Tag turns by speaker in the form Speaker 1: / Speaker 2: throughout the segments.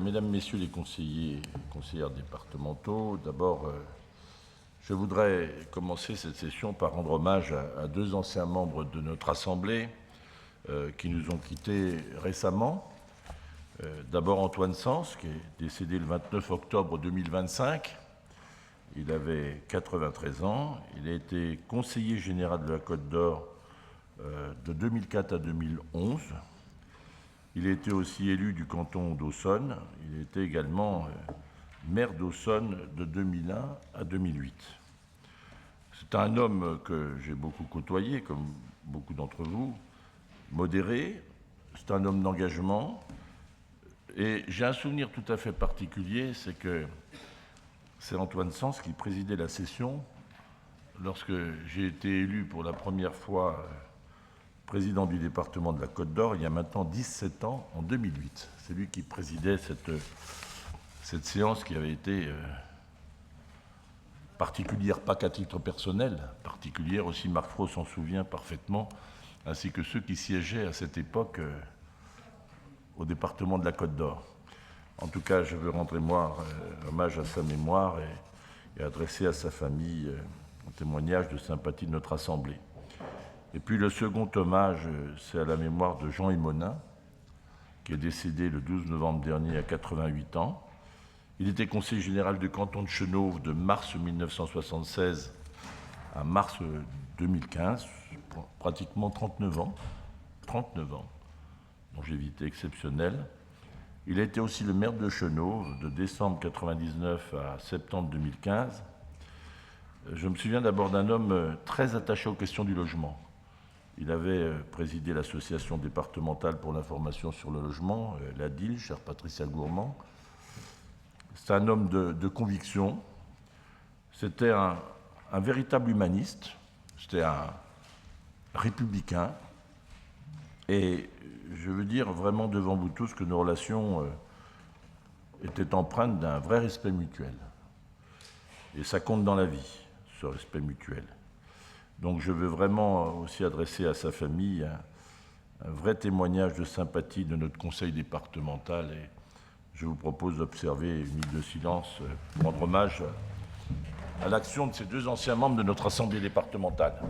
Speaker 1: Mesdames, Messieurs les conseillers et conseillères départementaux, d'abord, je voudrais commencer cette session par rendre hommage à deux anciens membres de notre Assemblée qui nous ont quittés récemment. D'abord Antoine Sens, qui est décédé le 29 octobre 2025. Il avait 93 ans. Il a été conseiller général de la Côte d'Or de 2004 à 2011. Il a été aussi élu du canton d'Aussonne. Il était également maire d'Aussonne de 2001 à 2008. C'est un homme que j'ai beaucoup côtoyé, comme beaucoup d'entre vous, modéré. C'est un homme d'engagement. Et j'ai un souvenir tout à fait particulier, c'est que c'est Antoine Sens qui présidait la session lorsque j'ai été élu pour la première fois président du département de la Côte d'Or, il y a maintenant 17 ans, en 2008. C'est lui qui présidait cette séance qui avait été particulière, pas qu'à titre personnel, particulière aussi, Marc Fros s'en souvient parfaitement, ainsi que ceux qui siégeaient à cette époque au département de la Côte d'Or. En tout cas, je veux rendre hommage à sa mémoire et adresser à sa famille un témoignage de sympathie de notre Assemblée. Et puis le second hommage, c'est à la mémoire de Jean Himonin, qui est décédé le 12 novembre dernier à 88 ans. Il était conseiller général du canton de Chenôve de mars 1976 à mars 2015, pratiquement 39 ans. 39 ans, longévité exceptionnelle. Il a été aussi le maire de Chenôve de décembre 1999 à septembre 2015. Je me souviens d'abord d'un homme très attaché aux questions du logement. Il avait présidé l'association départementale pour l'information sur le logement, l'ADIL, chère Patricia Gourmand. C'est un homme de conviction. C'était un véritable humaniste. C'était un républicain. Et je veux dire vraiment devant vous tous que nos relations étaient empreintes d'un vrai respect mutuel. Et ça compte dans la vie, ce respect mutuel. Donc je veux vraiment aussi adresser à sa famille un vrai témoignage de sympathie de notre conseil départemental et je vous propose d'observer une minute de silence pour rendre hommage à l'action de ces deux anciens membres de notre assemblée départementale.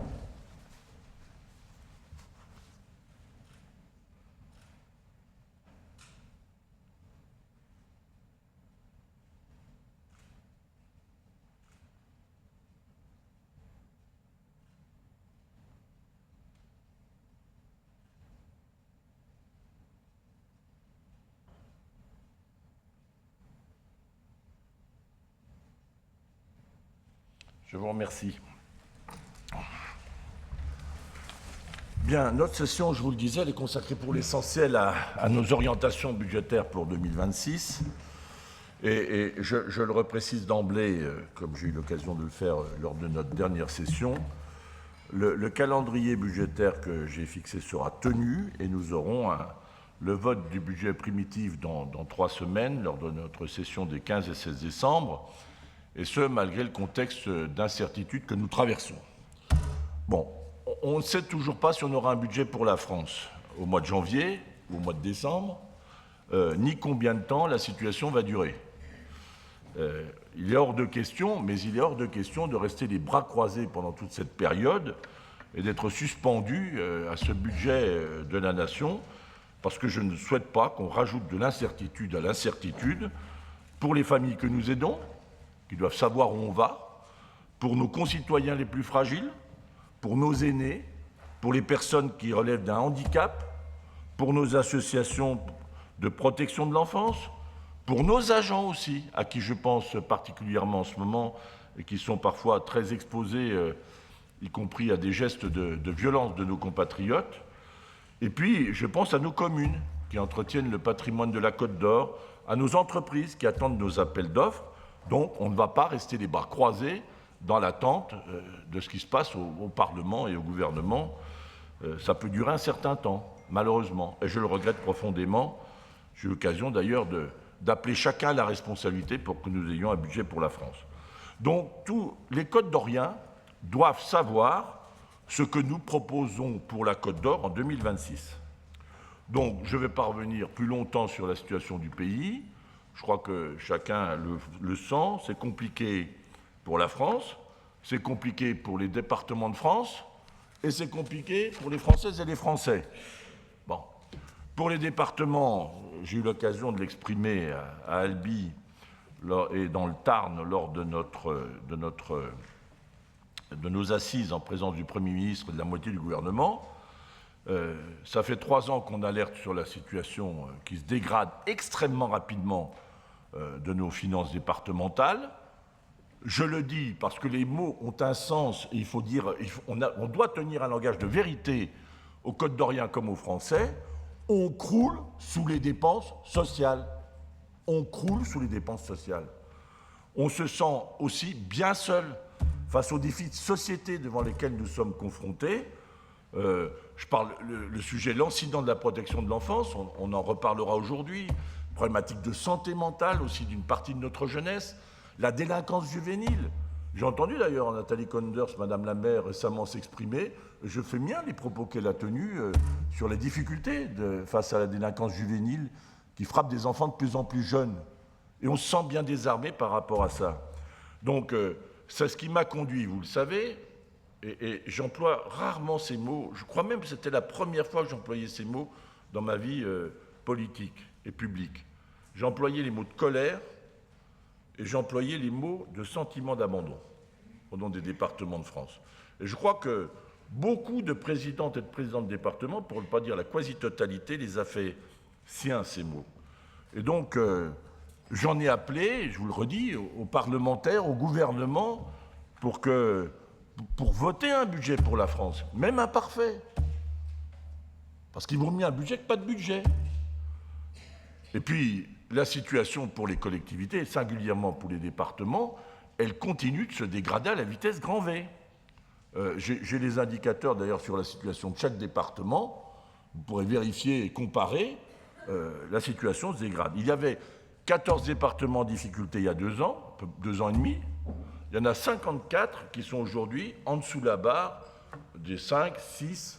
Speaker 1: Je vous remercie. Bien, notre session, je vous le disais, elle est consacrée pour l'essentiel à nos orientations budgétaires pour 2026. Et je le reprécise d'emblée, comme j'ai eu l'occasion de le faire lors de notre dernière session, le calendrier budgétaire que j'ai fixé sera tenu et nous aurons le vote du budget primitif dans 3 semaines, lors de notre session des 15 et 16 décembre, et ce, malgré le contexte d'incertitude que nous traversons. Bon, on ne sait toujours pas si on aura un budget pour la France au mois de janvier ou au mois de décembre, ni combien de temps la situation va durer. Il est hors de question, mais il est hors de question de rester les bras croisés pendant toute cette période et d'être suspendu à ce budget de la nation, parce que je ne souhaite pas qu'on rajoute de l'incertitude à l'incertitude pour les familles que nous aidons, qui doivent savoir où on va, pour nos concitoyens les plus fragiles, pour nos aînés, pour les personnes qui relèvent d'un handicap, pour nos associations de protection de l'enfance, pour nos agents aussi, à qui je pense particulièrement en ce moment, et qui sont parfois très exposés, y compris à des gestes de violence de nos compatriotes. Et puis, je pense à nos communes, qui entretiennent le patrimoine de la Côte d'Or, à nos entreprises qui attendent nos appels d'offres. Donc, on ne va pas rester les bras croisés dans l'attente de ce qui se passe au Parlement et au gouvernement. Ça peut durer un certain temps, malheureusement, et je le regrette profondément. J'ai eu l'occasion d'ailleurs d'appeler chacun à la responsabilité pour que nous ayons un budget pour la France. Donc, tous les Côtes d'Oriens doivent savoir ce que nous proposons pour la Côte d'Or en 2026. Donc, je ne vais pas revenir plus longtemps sur la situation du pays. Je crois que chacun le sent. C'est compliqué pour la France, c'est compliqué pour les départements de France, et c'est compliqué pour les Françaises et les Français. Bon. Pour les départements, j'ai eu l'occasion de l'exprimer à Albi et dans le Tarn lors de nos assises en présence du Premier ministre et de la moitié du gouvernement. Ça fait 3 ans qu'on alerte sur la situation qui se dégrade extrêmement rapidement de nos finances départementales. Je le dis parce que les mots ont un sens et il faut dire, on doit tenir un langage de vérité aux Côtes d'Orient comme aux Français. On croule sous les dépenses sociales. On croule sous les dépenses sociales. On se sent aussi bien seul face aux défis de société devant lesquels nous sommes confrontés. Je parle le sujet, l'incident de la protection de l'enfance, on en reparlera aujourd'hui. Problématique de santé mentale aussi d'une partie de notre jeunesse. La délinquance juvénile. J'ai entendu d'ailleurs Nathalie Conders, Madame la maire, récemment s'exprimer. Je fais mien les propos qu'elle a tenus sur les difficultés face à la délinquance juvénile qui frappe des enfants de plus en plus jeunes. Et on se sent bien désarmé par rapport à ça. Donc, c'est ce qui m'a conduit, vous le savez, et j'emploie rarement ces mots. Je crois même que c'était la première fois que j'employais ces mots dans ma vie politique et publique. J'employais les mots de colère et j'employais les mots de sentiment d'abandon au nom des départements de France. Et je crois que beaucoup de présidentes et de présidents de départements, pour ne pas dire la quasi-totalité, les a fait siens, ces mots. Et donc, j'en ai appelé, je vous le redis, aux parlementaires, au gouvernement, pour voter un budget pour la France, même imparfait. Parce qu'il vaut mieux un budget que pas de budget. Et puis, la situation pour les collectivités, et singulièrement pour les départements, elle continue de se dégrader à la vitesse grand V. J'ai les indicateurs d'ailleurs sur la situation de chaque département. Vous pourrez vérifier et comparer. La situation se dégrade. Il y avait 14 départements en difficulté il y a 2 ans, 2 ans et demi. Il y en a 54 qui sont aujourd'hui en dessous de la barre des 5-6%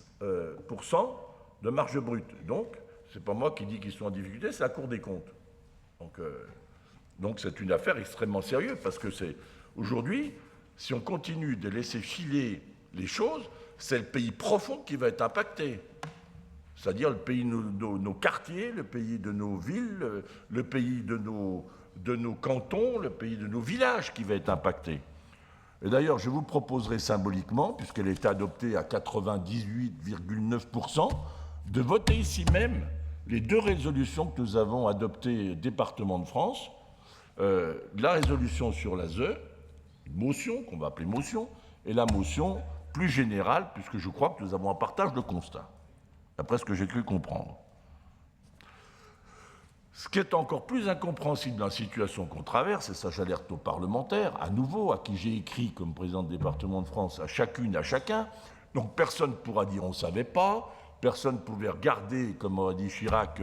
Speaker 1: de marge brute. Donc, ce n'est pas moi qui dis qu'ils sont en difficulté, c'est la Cour des comptes. Donc c'est une affaire extrêmement sérieuse parce que c'est aujourd'hui, si on continue de laisser filer les choses, c'est le pays profond qui va être impacté. C'est-à-dire le pays de nos quartiers, le pays de nos villes, le pays de nos cantons, le pays de nos villages qui va être impacté. Et d'ailleurs, je vous proposerai symboliquement, puisqu'elle a été adoptée à 98,9%, de voter ici même les 2 résolutions que nous avons adoptées département de France, la résolution sur l'ASE, une motion qu'on va appeler motion, et la motion plus générale, puisque je crois que nous avons un partage de constat, d'après ce que j'ai cru comprendre. Ce qui est encore plus incompréhensible dans la situation qu'on traverse, et ça j'alerte aux parlementaires, à nouveau, à qui j'ai écrit comme président de département de France, à chacune, à chacun, donc personne ne pourra dire on ne savait pas, personne ne pouvait regarder, comme aurait dit Chirac,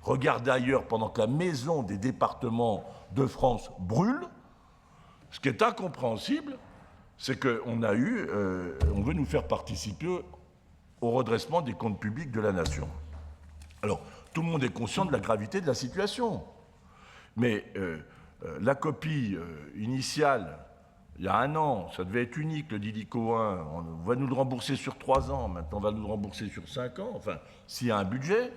Speaker 1: regarder ailleurs pendant que la maison des départements de France brûle. Ce qui est incompréhensible, c'est qu'on on veut nous faire participer au redressement des comptes publics de la nation. Alors, tout le monde est conscient de la gravité de la situation. Mais la copie initiale, il y a 1 an, ça devait être unique, le Dilico 1, on va nous le rembourser sur 3 ans, maintenant on va nous le rembourser sur 5 ans, enfin, s'il y a un budget,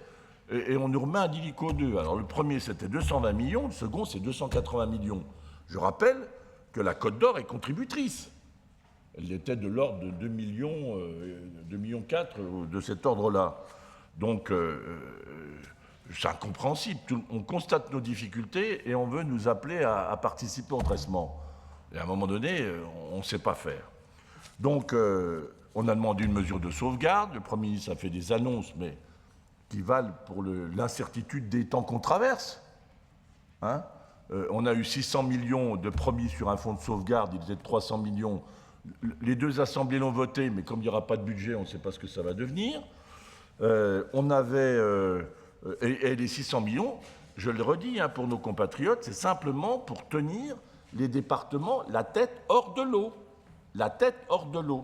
Speaker 1: et on nous remet un Dilico 2. Alors le premier, c'était 220 millions, le second, c'est 280 millions. Je rappelle que la Côte d'Or est contributrice. Elle était de l'ordre de 2 millions, 2,4 millions de cet ordre-là. Donc, c'est incompréhensible. On constate nos difficultés et on veut nous appeler à participer au redressement. Et à un moment donné, on ne sait pas faire. Donc, on a demandé une mesure de sauvegarde. Le Premier ministre a fait des annonces, mais qui valent pour l'incertitude des temps qu'on traverse. Hein, on a eu 600 millions de promis sur un fonds de sauvegarde, il était de 300 millions. Les 2 assemblées l'ont voté, mais comme il n'y aura pas de budget, on ne sait pas ce que ça va devenir. On avait... et les 600 millions, je le redis pour nos compatriotes, c'est simplement pour tenir les départements la tête hors de l'eau. La tête hors de l'eau.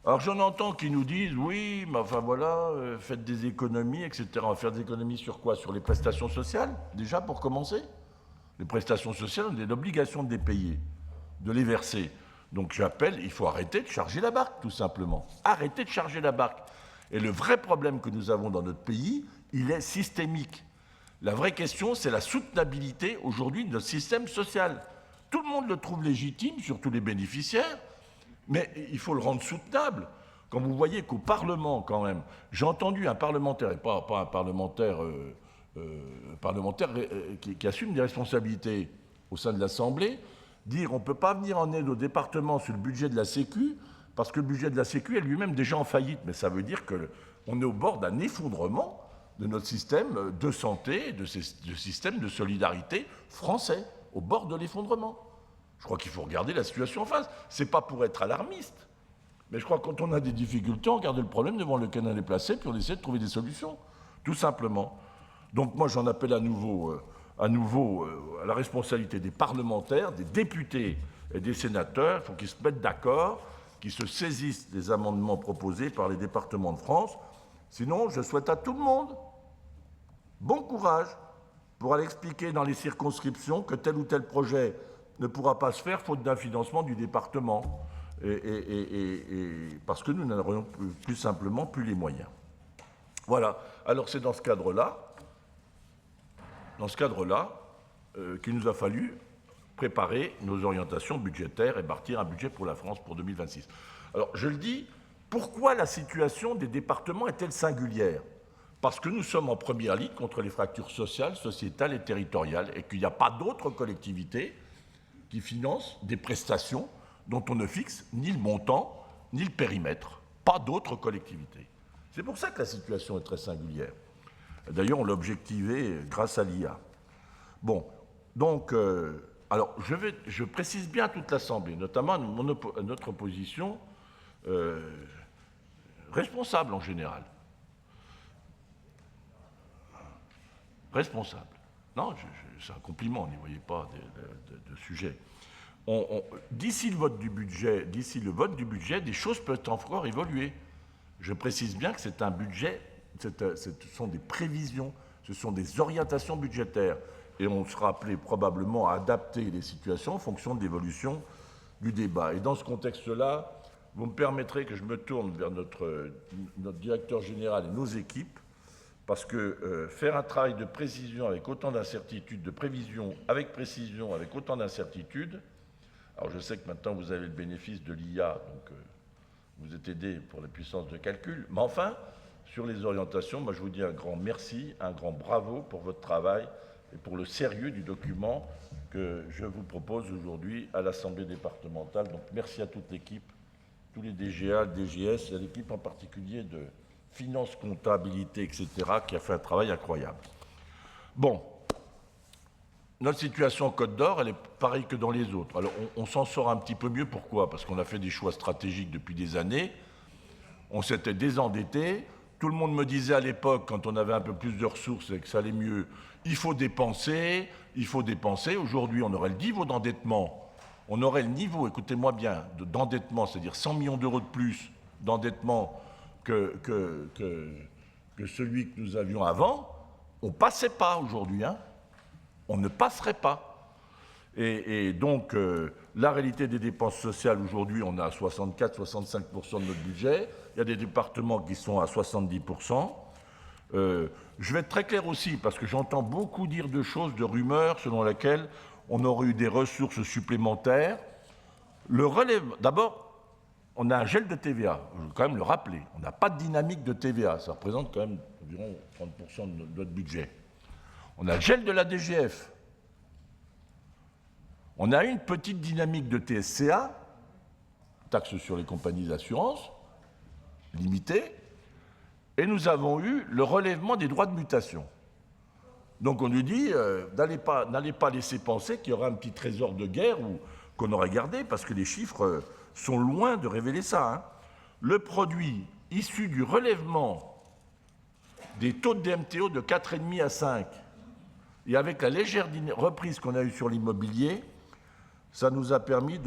Speaker 1: Alors j'en entends qui nous disent, oui, mais enfin voilà, faites des économies, etc. On va faire des économies sur quoi? Sur les prestations sociales, déjà pour commencer. Les prestations sociales, on a l'obligation de les payer, de les verser. Donc j'appelle, il faut arrêter de charger la barque, tout simplement. Arrêter de charger la barque. Et le vrai problème que nous avons dans notre pays, il est systémique. La vraie question, c'est la soutenabilité aujourd'hui de notre système social. Tout le monde le trouve légitime, surtout les bénéficiaires, mais il faut le rendre soutenable. Quand vous voyez qu'au Parlement, quand même, j'ai entendu un parlementaire, et pas un parlementaire, qui assume des responsabilités au sein de l'Assemblée, dire on ne peut pas venir en aide au département sur le budget de la Sécu, parce que le budget de la Sécu est lui-même déjà en faillite. Mais ça veut dire qu'on est au bord d'un effondrement de notre système de santé, de système de solidarité français, au bord de l'effondrement. Je crois qu'il faut regarder la situation en face. Ce n'est pas pour être alarmiste, mais je crois que quand on a des difficultés, on regarde le problème devant lequel on est placé, puis on essaie de trouver des solutions, tout simplement. Donc moi, j'en appelle à nouveau à la responsabilité des parlementaires, des députés et des sénateurs. Il faut qu'ils se mettent d'accord, qu'ils se saisissent des amendements proposés par les départements de France. Sinon, je souhaite à tout le monde bon courage pour aller expliquer dans les circonscriptions que tel ou tel projet ne pourra pas se faire faute d'un financement du département, parce que nous n'en aurions plus simplement plus les moyens. Voilà. Alors c'est dans ce cadre-là qu'il nous a fallu préparer nos orientations budgétaires et bâtir un budget pour la France pour 2026. Alors je le dis, pourquoi la situation des départements est-elle singulière? Parce que nous sommes en première ligne contre les fractures sociales, sociétales et territoriales, et qu'il n'y a pas d'autres collectivités qui financent des prestations dont on ne fixe ni le montant, ni le périmètre. Pas d'autres collectivités. C'est pour ça que la situation est très singulière. D'ailleurs, on l'a objectivé grâce à l'IA. Bon, donc, alors, je précise bien à toute l'Assemblée, notamment à notre opposition responsable en général. Responsable. Non, c'est un compliment, n'y voyez pas de sujet. D'ici le vote du budget, des choses peuvent encore évoluer. Je précise bien que c'est un budget, ce sont des prévisions, ce sont des orientations budgétaires. Et on sera appelé probablement à adapter les situations en fonction de l'évolution du débat. Et dans ce contexte-là, vous me permettrez que je me tourne vers notre directeur général et nos équipes, parce que faire un travail de précision avec autant d'incertitudes, de prévision avec précision, avec autant d'incertitudes, alors je sais que maintenant vous avez le bénéfice de l'IA, donc vous êtes aidé pour la puissance de calcul, mais enfin, sur les orientations, moi je vous dis un grand merci, un grand bravo pour votre travail et pour le sérieux du document que je vous propose aujourd'hui à l'Assemblée départementale. Donc merci à toute l'équipe, tous les DGA, DGS, et à l'équipe en particulier de finance, comptabilité, etc., qui a fait un travail incroyable. Bon, notre situation en Côte d'Or, elle est pareille que dans les autres. Alors, on s'en sort un petit peu mieux, pourquoi? Parce qu'on a fait des choix stratégiques depuis des années, on s'était désendetté, tout le monde me disait à l'époque, quand on avait un peu plus de ressources et que ça allait mieux, il faut dépenser. Aujourd'hui, on aurait le niveau d'endettement, écoutez-moi bien, d'endettement, c'est-à-dire 100 millions d'euros de plus d'endettement que celui que nous avions avant, on ne passait pas aujourd'hui, hein. On ne passerait pas. Et donc, la réalité des dépenses sociales, aujourd'hui, on est à 64-65% de notre budget. Il y a des départements qui sont à 70%. Je vais être très clair aussi, parce que j'entends beaucoup dire de choses, de rumeurs, selon lesquelles on aurait eu des ressources supplémentaires. D'abord, on a un gel de TVA, je veux quand même le rappeler. On n'a pas de dynamique de TVA, ça représente quand même environ 30% de notre budget. On a le gel de la DGF. On a une petite dynamique de TSCA, taxe sur les compagnies d'assurance, limitée, et nous avons eu le relèvement des droits de mutation. Donc on nous dit, n'allez pas laisser penser qu'il y aura un petit trésor de guerre ou qu'on aurait gardé, parce que les chiffres sont loin de révéler ça. Hein. Le produit issu du relèvement des taux de DMTO de 4,5 à 5, et avec la légère reprise qu'on a eue sur l'immobilier, ça nous a permis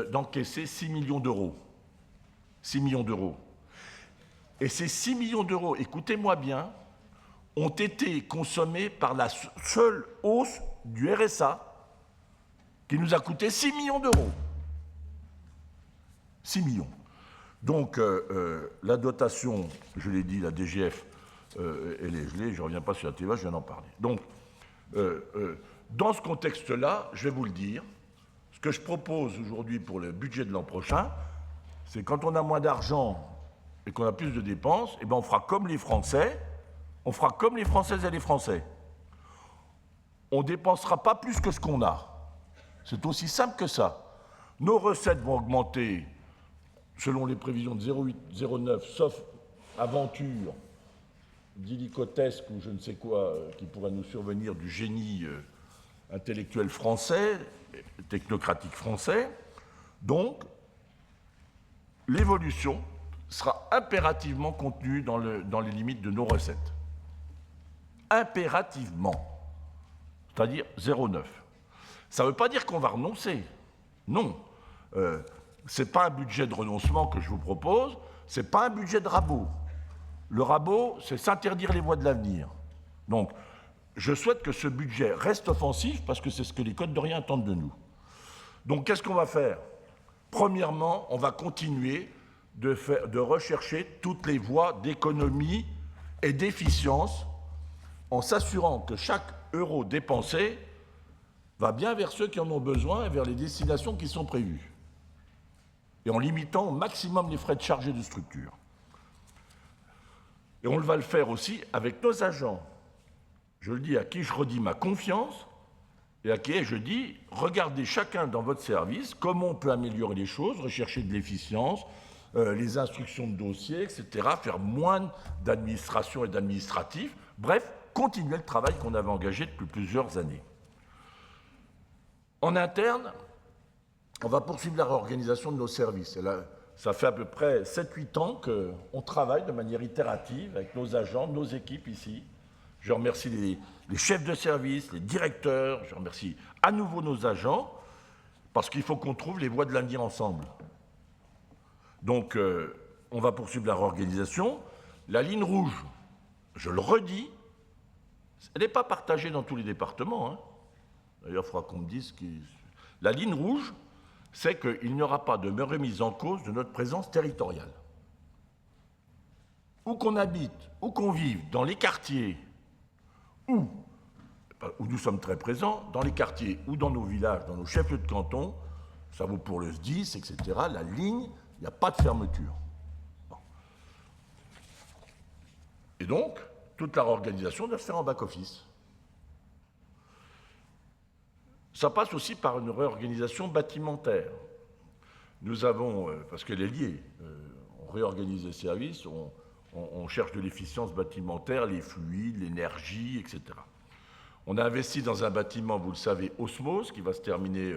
Speaker 1: d'encaisser 6 millions d'euros. 6 millions d'euros. Et ces 6 millions d'euros, écoutez-moi bien, ont été consommés par la seule hausse du RSA, qui nous a coûté 6 millions d'euros. 6 millions. Donc, la dotation, je l'ai dit, la DGF, elle est gelée, je ne reviens pas sur la TVA, je viens d'en parler. Donc, dans ce contexte-là, je vais vous le dire, ce que je propose aujourd'hui pour le budget de l'an prochain, c'est quand on a moins d'argent et qu'on a plus de dépenses, eh ben on fera comme les Français, on fera comme les Françaises et les Français. On ne dépensera pas plus que ce qu'on a. C'est aussi simple que ça. Nos recettes vont augmenter selon les prévisions de 0,8, 0,9, sauf aventure d'illicotesque ou je ne sais quoi qui pourrait nous survenir du génie intellectuel français, technocratique français. Donc, l'évolution sera impérativement contenue dans les limites de nos recettes. Impérativement. C'est-à-dire 0,9. Ça ne veut pas dire qu'on va renoncer. Non. Ce n'est pas un budget de renoncement que je vous propose, ce n'est pas un budget de rabot. Le rabot, c'est s'interdire les voies de l'avenir. Donc, je souhaite que ce budget reste offensif parce que c'est ce que les codes de rien attendent de nous. Donc, qu'est-ce qu'on va faire? Premièrement, on va continuer de rechercher toutes les voies d'économie et d'efficience en s'assurant que chaque euro dépensé va bien vers ceux qui en ont besoin et vers les destinations qui sont prévues. Et en limitant au maximum les frais de charge et de structure. Et on va le faire aussi avec nos agents. Je le dis à qui je redis ma confiance et à qui je dis, regardez chacun dans votre service comment on peut améliorer les choses, rechercher de l'efficience, les instructions de dossiers, etc., faire moins d'administration et d'administratif, bref, continuer le travail qu'on avait engagé depuis plusieurs années. En interne, on va poursuivre la réorganisation de nos services. Et là, ça fait à peu près 7-8 ans qu'on travaille de manière itérative avec nos agents, nos équipes ici. Je remercie les chefs de service, les directeurs, je remercie à nouveau nos agents, parce qu'il faut qu'on trouve les voies de l'avenir ensemble. Donc, on va poursuivre la réorganisation. La ligne rouge, je le redis, elle n'est pas partagée dans tous les départements. Hein. D'ailleurs, il faudra qu'on me dise la ligne rouge, c'est qu'il n'y aura pas de remise en cause de notre présence territoriale. Où qu'on habite, où qu'on vive, dans les quartiers, où nous sommes très présents, dans les quartiers ou dans nos villages, dans nos chefs-lieux de canton, ça vaut pour le SDIS, etc., la ligne, il n'y a pas de fermeture. Bon. Et donc, toute la réorganisation doit se faire en back-office. Ça passe aussi par une réorganisation bâtimentaire. Nous avons, parce qu'elle est liée, on réorganise les services, on cherche de l'efficience bâtimentaire, les fluides, l'énergie, etc. On a investi dans un bâtiment, vous le savez, Osmose, qui va se terminer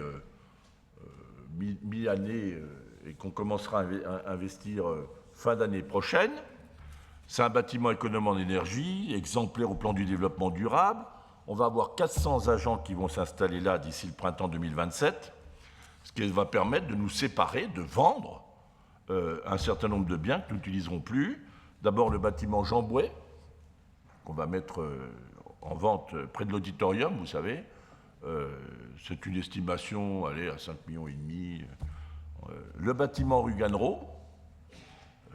Speaker 1: mi-année et qu'on commencera à investir fin d'année prochaine. C'est un bâtiment économe en énergie, exemplaire au plan du développement durable. On va avoir 400 agents qui vont s'installer là d'ici le printemps 2027, ce qui va permettre de nous séparer, de vendre un certain nombre de biens que nous n'utiliserons plus. D'abord le bâtiment Jean Bouet, qu'on va mettre en vente près de l'auditorium, vous savez. C'est une estimation, allez, à 5,5 millions. Le bâtiment rue Gannereau,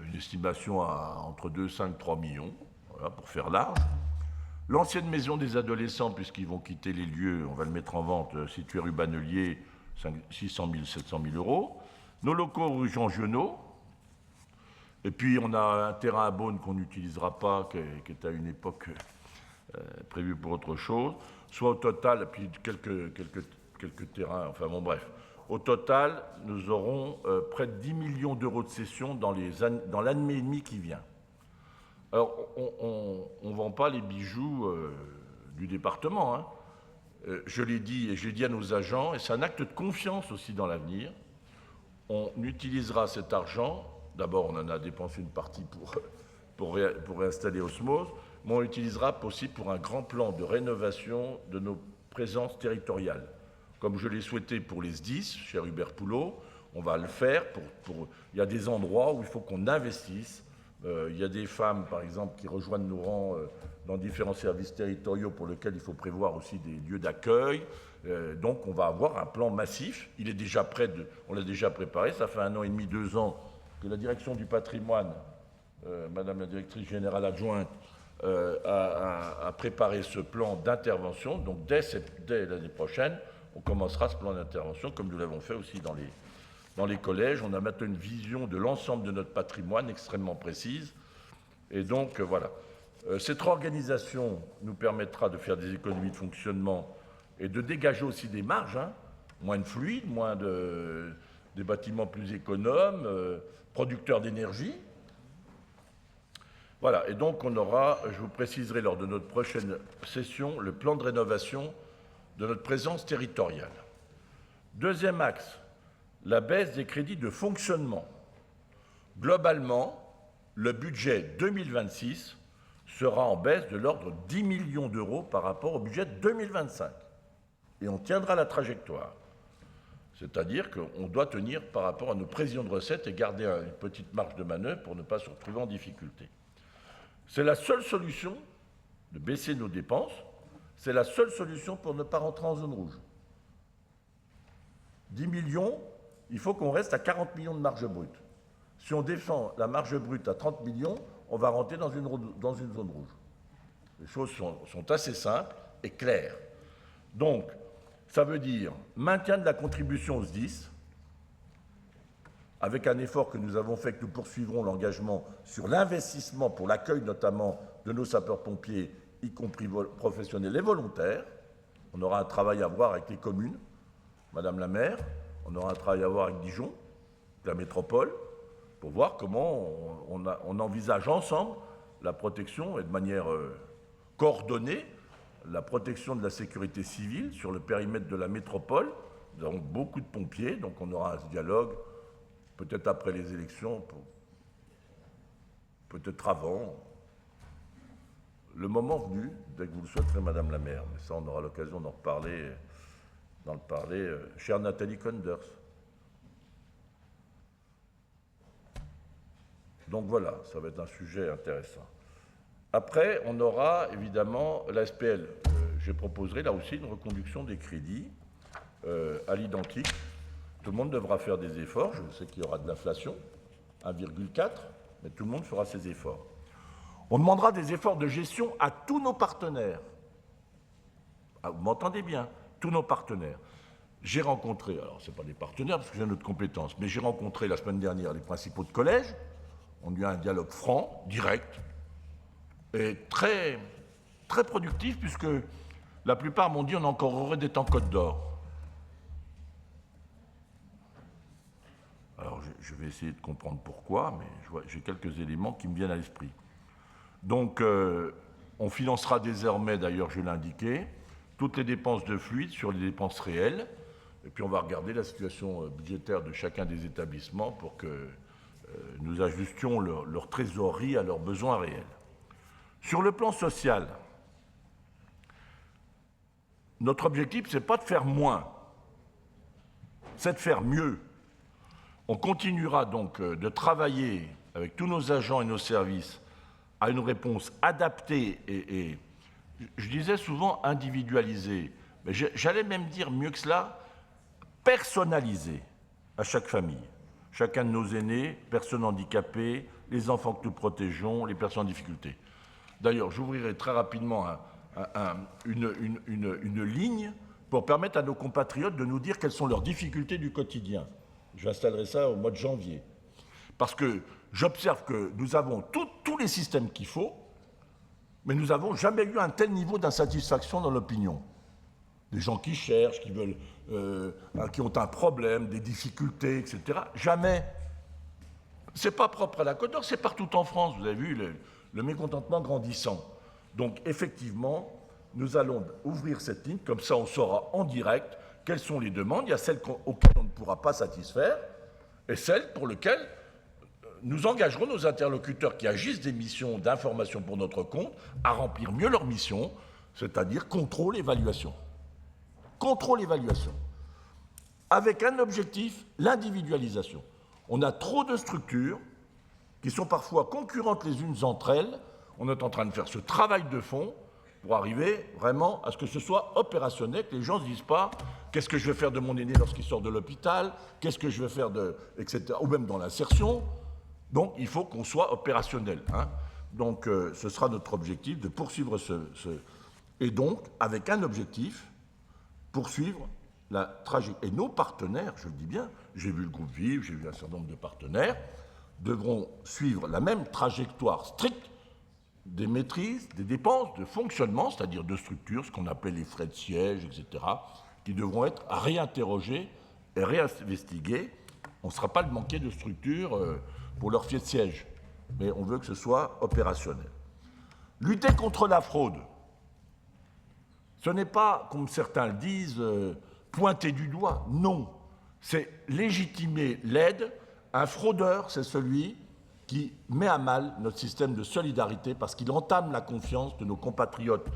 Speaker 1: une estimation à entre 2,5 et 3 millions, voilà, pour faire large. L'ancienne maison des adolescents, puisqu'ils vont quitter les lieux, on va le mettre en vente, situé rue Bannelier, 600 000, 700 000 euros. Nos locaux rue Jean Genot. Et puis on a un terrain à Beaune qu'on n'utilisera pas, qui est à une époque prévu pour autre chose. Soit au total, puis quelques terrains, enfin bon bref. Au total, nous aurons près de 10 millions d'euros de cession dans l'année et demie qui vient. Alors, on ne vend pas les bijoux du département. Hein. Je l'ai dit et je l'ai dit à nos agents, et c'est un acte de confiance aussi dans l'avenir. On utilisera cet argent, d'abord on en a dépensé une partie pour réinstaller Osmose, mais on l'utilisera aussi pour un grand plan de rénovation de nos présences territoriales. Comme je l'ai souhaité pour les SDIS, cher Hubert Poulot, on va le faire. Il y a des endroits où il faut qu'on investisse. Il y a des femmes, par exemple, qui rejoignent nos rangs dans différents services territoriaux pour lesquels il faut prévoir aussi des lieux d'accueil. Donc on va avoir un plan massif. Il est déjà prêt, on l'a déjà préparé. Ça fait 1 an et demi, 2 ans que la direction du patrimoine, Madame la directrice générale adjointe, a préparé ce plan d'intervention. Donc dès l'année prochaine, on commencera ce plan d'intervention, comme nous l'avons fait aussi dans les collèges. On a maintenant une vision de l'ensemble de notre patrimoine extrêmement précise. Et donc, voilà. Cette réorganisation nous permettra de faire des économies de fonctionnement et de dégager aussi des marges, hein, moins de fluide, des bâtiments plus économes, producteurs d'énergie. Voilà, et donc on aura, je vous préciserai lors de notre prochaine session, le plan de rénovation de notre présence territoriale. Deuxième axe, la baisse des crédits de fonctionnement. Globalement, le budget 2026 sera en baisse de l'ordre de 10 millions d'euros par rapport au budget 2025. Et on tiendra la trajectoire. C'est-à-dire qu'on doit tenir par rapport à nos prévisions de recettes et garder une petite marge de manœuvre pour ne pas se retrouver en difficulté. C'est la seule solution de baisser nos dépenses. C'est la seule solution pour ne pas rentrer en zone rouge. 10 millions, il faut qu'on reste à 40 millions de marge brute. Si on défend la marge brute à 30 millions, on va rentrer dans une zone rouge. Les choses sont assez simples et claires. Donc, ça veut dire maintien de la contribution aux SDIS, avec un effort que nous avons fait, que nous poursuivrons l'engagement sur l'investissement pour l'accueil notamment de nos sapeurs-pompiers, y compris professionnels et volontaires. On aura un travail à voir avec les communes, Madame la maire, on aura un travail à voir avec Dijon, la métropole, pour voir comment on envisage ensemble la protection et de manière coordonnée, la protection de la sécurité civile sur le périmètre de la métropole. Nous avons beaucoup de pompiers, donc on aura ce dialogue peut-être après les élections, peut-être avant. Le moment venu, dès que vous le souhaiterez, Madame la maire, mais ça on aura l'occasion d'en reparler, chère Nathalie Konders. Donc voilà, ça va être un sujet intéressant. Après, on aura évidemment la SPL. Je proposerai là aussi une reconduction des crédits à l'identique. Tout le monde devra faire des efforts. Je sais qu'il y aura de l'inflation, 1,4, mais tout le monde fera ses efforts. On demandera des efforts de gestion à tous nos partenaires. Ah, vous m'entendez bien, tous nos partenaires. J'ai rencontré, alors ce n'est pas des partenaires parce que j'ai notre compétence, mais j'ai rencontré la semaine dernière les principaux de collège. On a eu un dialogue franc, direct, et très, très productif, puisque la plupart m'ont dit on a encore heureux d'être en Côte d'Or. Alors je vais essayer de comprendre pourquoi, mais j'ai quelques éléments qui me viennent à l'esprit. Donc on financera désormais, d'ailleurs je l'ai indiqué, toutes les dépenses de fluide sur les dépenses réelles, et puis on va regarder la situation budgétaire de chacun des établissements pour que nous ajustions leur trésorerie à leurs besoins réels. Sur le plan social, notre objectif, ce n'est pas de faire moins, c'est de faire mieux. On continuera donc de travailler avec tous nos agents et nos services à une réponse adaptée et je disais souvent individualisée, mais j'allais même dire mieux que cela, personnalisée à chaque famille. Chacun de nos aînés, personnes handicapées, les enfants que nous protégeons, les personnes en difficulté. D'ailleurs, j'ouvrirai très rapidement une ligne pour permettre à nos compatriotes de nous dire quelles sont leurs difficultés du quotidien. J'installerai ça au mois de janvier. Parce que j'observe que nous avons tous les systèmes qu'il faut, mais nous n'avons jamais eu un tel niveau d'insatisfaction dans l'opinion. Des gens qui cherchent, qui veulent, qui ont un problème, des difficultés, etc. Jamais. Ce n'est pas propre à la Côte d'Or, c'est partout en France. Vous avez vu le mécontentement grandissant. Donc, effectivement, nous allons ouvrir cette ligne, comme ça on saura en direct quelles sont les demandes. Il y a celles auxquelles on ne pourra pas satisfaire et celles pour lesquelles nous engagerons nos interlocuteurs qui agissent des missions d'information pour notre compte à remplir mieux leur mission, c'est-à-dire contrôle, évaluation. Contrôle, évaluation. avec un objectif, l'individualisation. On a trop de structures qui sont parfois concurrentes les unes entre elles. On est en train de faire ce travail de fond pour arriver vraiment à ce que ce soit opérationnel, que les gens ne se disent pas qu'est-ce que je vais faire de mon aîné lorsqu'il sort de l'hôpital, qu'est-ce que je vais faire de, etc., ou même dans l'insertion. Donc il faut qu'on soit opérationnel. Hein. Donc ce sera notre objectif de poursuivre et donc avec un objectif, poursuivre la trajectoire. Et nos partenaires, je le dis bien, j'ai vu le groupe Vive, j'ai vu un certain nombre de partenaires, devront suivre la même trajectoire stricte des maîtrises, des dépenses de fonctionnement, c'est-à-dire de structures, ce qu'on appelle les frais de siège, etc., qui devront être réinterrogés et réinvestigués. On ne sera pas de manquer de structures pour leur filet de siège, mais on veut que ce soit opérationnel. Lutter contre la fraude, ce n'est pas, comme certains le disent, pointer du doigt, non. C'est légitimer l'aide. Un fraudeur, c'est celui qui met à mal notre système de solidarité parce qu'il entame la confiance de nos compatriotes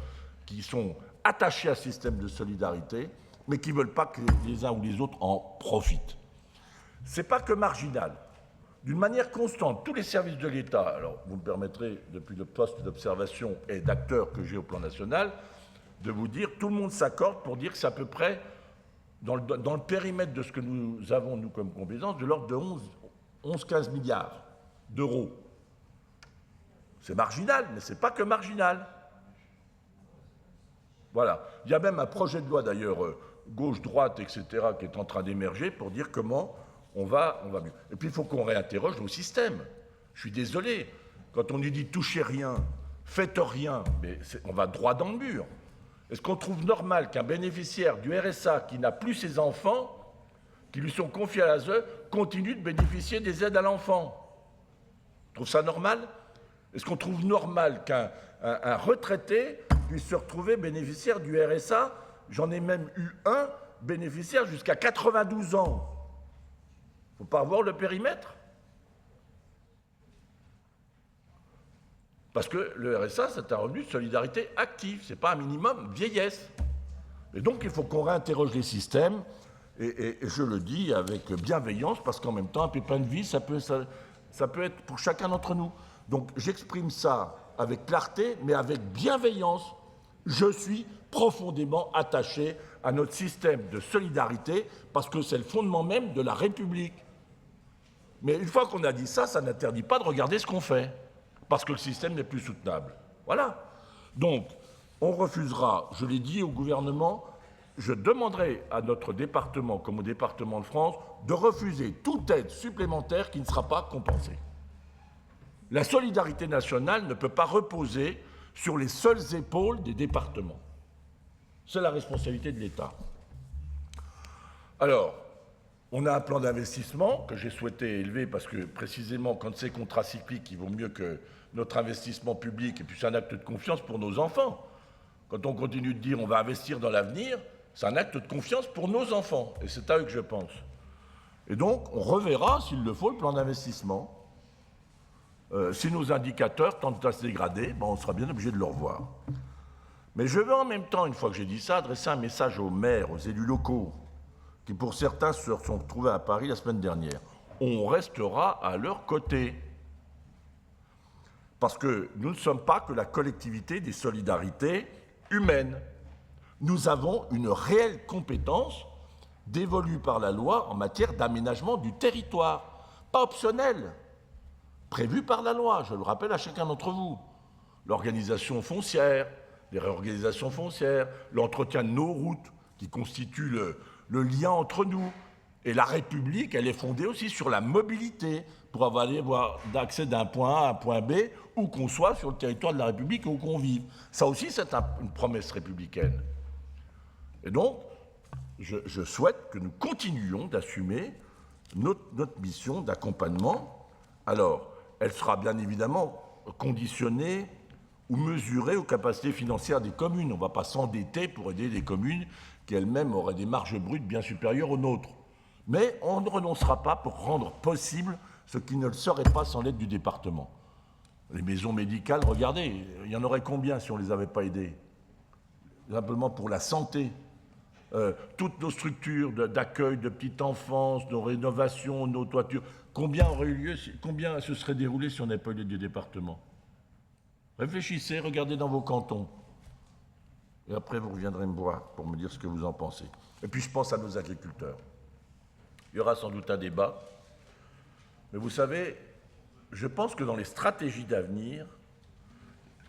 Speaker 1: qui sont attachés à ce système de solidarité, mais qui ne veulent pas que les uns ou les autres en profitent. Ce n'est pas que marginal. D'une manière constante, tous les services de l'État, alors vous me permettrez, depuis le poste d'observation et d'acteur que j'ai au plan national, de vous dire, tout le monde s'accorde pour dire que c'est à peu près, dans le périmètre de ce que nous avons, nous, comme compétence, de l'ordre de 11-15 milliards d'euros. C'est marginal, mais ce n'est pas que marginal. Voilà. Il y a même un projet de loi, d'ailleurs, gauche-droite, etc., qui est en train d'émerger pour dire comment on va mieux. Et puis, il faut qu'on réinterroge nos systèmes. Je suis désolé, quand on nous dit « touchez rien », « faites rien », mais on va droit dans le mur. Est-ce qu'on trouve normal qu'un bénéficiaire du RSA qui n'a plus ses enfants, qui lui sont confiés à l'ASE, continue de bénéficier des aides à l'enfant? On trouve ça normal? Est-ce qu'on trouve normal qu'un retraité puisse se retrouver bénéficiaire du RSA? J'en ai même eu un bénéficiaire jusqu'à 92 ans. Il ne faut pas avoir le périmètre. Parce que le RSA, c'est un revenu de solidarité active, ce n'est pas un minimum vieillesse. Et donc, il faut qu'on réinterroge les systèmes, et je le dis avec bienveillance, parce qu'en même temps, un pépin de vie, ça peut être pour chacun d'entre nous. Donc, j'exprime ça avec clarté, mais avec bienveillance. Je suis profondément attaché à notre système de solidarité, parce que c'est le fondement même de la République. Mais une fois qu'on a dit ça, ça n'interdit pas de regarder ce qu'on fait, parce que le système n'est plus soutenable. Voilà. Donc, on refusera, je l'ai dit au gouvernement, je demanderai à notre département, comme au département de France, de refuser toute aide supplémentaire qui ne sera pas compensée. La solidarité nationale ne peut pas reposer sur les seules épaules des départements. C'est la responsabilité de l'État. Alors, on a un plan d'investissement que j'ai souhaité élever parce que, précisément, quand c'est contracyclique, il vaut mieux que notre investissement public, et puis c'est un acte de confiance pour nos enfants. Quand on continue de dire on va investir dans l'avenir, c'est un acte de confiance pour nos enfants, et c'est à eux que je pense. Et donc, on reverra, s'il le faut, le plan d'investissement. Si nos indicateurs tendent à se dégrader, on sera bien obligé de le revoir. Mais je veux en même temps, une fois que j'ai dit ça, adresser un message aux maires, aux élus locaux, qui pour certains se sont retrouvés à Paris la semaine dernière. On restera à leur côté. Parce que nous ne sommes pas que la collectivité des solidarités humaines. Nous avons une réelle compétence dévolue par la loi en matière d'aménagement du territoire, pas optionnelle, prévue par la loi, je le rappelle à chacun d'entre vous. L'organisation foncière, les réorganisations foncières, l'entretien de nos routes, qui constituent le lien entre nous. Et la République, elle est fondée aussi sur la mobilité, pour avoir accès d'un point A à un point B, où qu'on soit sur le territoire de la République, où qu'on vive. Ça aussi, c'est une promesse républicaine. Et donc, je souhaite que nous continuions d'assumer notre mission d'accompagnement. Alors, elle sera bien évidemment conditionnée ou mesurée aux capacités financières des communes. On ne va pas s'endetter pour aider des communes qui elles-mêmes auraient des marges brutes bien supérieures aux nôtres. Mais on ne renoncera pas pour rendre possible ce qui ne le serait pas sans l'aide du département. Les maisons médicales, regardez, il y en aurait combien si on ne les avait pas aidées? Simplement pour la santé. toutes nos structures d'accueil de petite enfance, nos rénovations, nos toitures, combien aurait eu lieu, combien se serait déroulé si on n'avait pas eu les 2 départements? Réfléchissez, regardez dans vos cantons. Et après, vous reviendrez me voir pour me dire ce que vous en pensez. Et puis, je pense à nos agriculteurs. Il y aura sans doute un débat. Mais vous savez, je pense que dans les stratégies d'avenir,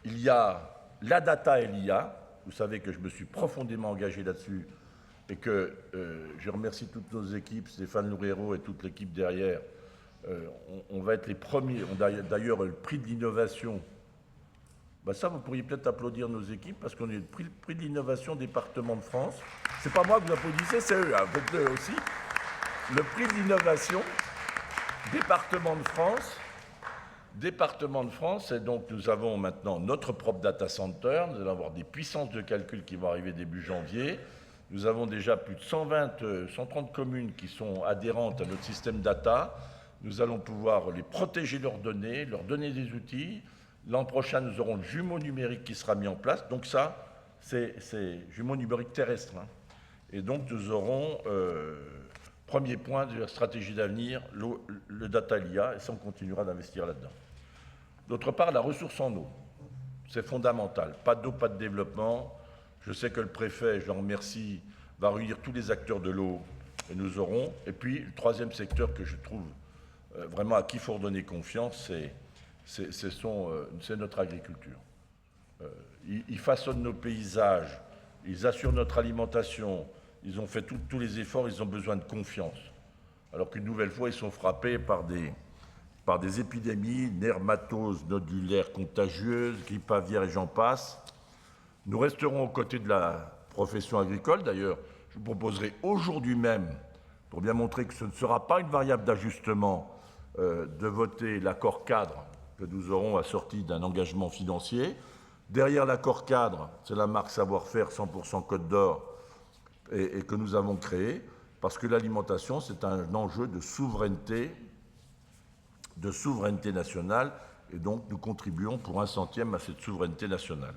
Speaker 1: il y a la data et l'IA. Vous savez que je me suis profondément engagé là-dessus et que je remercie toutes nos équipes, Stéphane Loureiro et toute l'équipe derrière. On va être les premiers. On a d'ailleurs le prix de l'innovation. Ben ça, vous pourriez peut-être applaudir nos équipes parce qu'on est le prix de l'innovation département de France. C'est pas moi que vous applaudissez, c'est eux, hein, faites-le aussi. Le prix de l'innovation département de France. Département de France, et donc nous avons maintenant notre propre data center, nous allons avoir des puissances de calcul qui vont arriver début janvier. Nous avons déjà plus de 130 communes qui sont adhérentes à notre système data. Nous allons pouvoir les protéger leur donner des outils. L'an prochain, nous aurons le jumeau numérique qui sera mis en place. Donc ça, c'est jumeau numérique terrestre. Hein. Et donc nous aurons, premier point de la stratégie d'avenir, le data l'IA, et ça on continuera d'investir là-dedans. D'autre part, la ressource en eau. C'est fondamental. Pas d'eau, pas de développement. Je sais que le préfet, je le remercie, va réunir tous les acteurs de l'eau, et nous aurons. Et puis, le troisième secteur que je trouve vraiment à qui il faut redonner confiance, c'est notre agriculture. Ils façonnent nos paysages, ils assurent notre alimentation, ils ont fait tous les efforts, ils ont besoin de confiance. Alors qu'une nouvelle fois, ils sont frappés par des épidémies, dermatoses nodulaires contagieuses, grippe aviaire et j'en passe. Nous resterons aux côtés de la profession agricole. D'ailleurs, je vous proposerai aujourd'hui même, pour bien montrer que ce ne sera pas une variable d'ajustement, de voter l'accord cadre que nous aurons assorti d'un engagement financier. Derrière l'accord cadre, c'est la marque savoir-faire 100% Côte d'Or et que nous avons créé, parce que l'alimentation, c'est un enjeu de souveraineté nationale, et donc nous contribuons pour 1/100 à cette souveraineté nationale.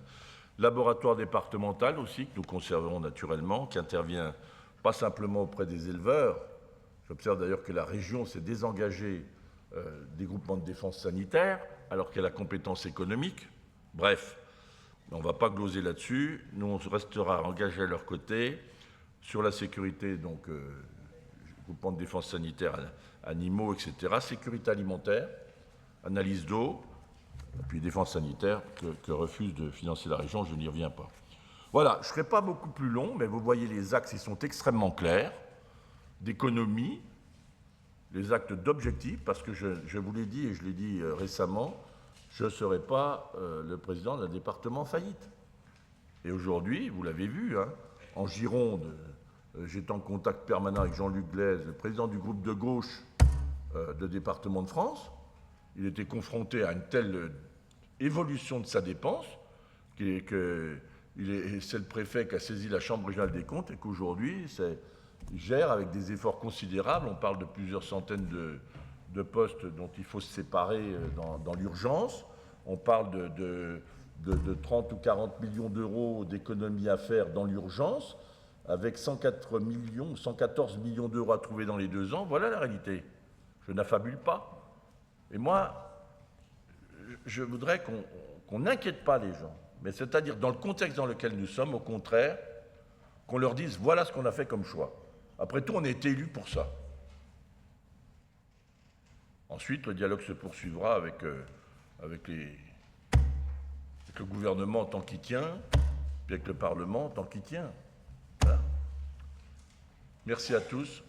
Speaker 1: Laboratoire départemental aussi, que nous conserverons naturellement, qui intervient pas simplement auprès des éleveurs. J'observe d'ailleurs que la région s'est désengagée des groupements de défense sanitaire, alors qu'elle a la compétence économique. Bref, on ne va pas gloser là-dessus. Nous, on restera engagés à leur côté sur la sécurité, donc groupements de défense sanitaire, animaux, etc., sécurité alimentaire, analyse d'eau, puis défense sanitaire que refuse de financer la région, je n'y reviens pas. Voilà, je ne serai pas beaucoup plus long, mais vous voyez les axes, ils sont extrêmement clairs, d'économie, les actes d'objectif, parce que je vous l'ai dit et je l'ai dit récemment, je ne serai pas le président d'un département faillite. Et aujourd'hui, vous l'avez vu, hein, en Gironde, j'étais en contact permanent avec Jean-Luc Glaise, le président du groupe de gauche de département de France. Il était confronté à une telle évolution de sa dépense c'est le préfet qui a saisi la Chambre régionale des comptes et qu'aujourd'hui, il gère avec des efforts considérables. On parle de plusieurs centaines de postes dont il faut se séparer dans l'urgence. On parle de 30 ou 40 millions d'euros d'économies à faire dans l'urgence, avec 104 millions, 114 millions d'euros à trouver dans les 2 ans. Voilà la réalité. Je n'affabule pas. Et moi, je voudrais qu'on n'inquiète pas les gens, mais c'est-à-dire dans le contexte dans lequel nous sommes, au contraire, qu'on leur dise voilà ce qu'on a fait comme choix. Après tout, on a été élus pour ça. Ensuite, le dialogue se poursuivra avec le gouvernement tant qu'il tient, puis avec le Parlement tant qu'il tient. Voilà. Merci à tous.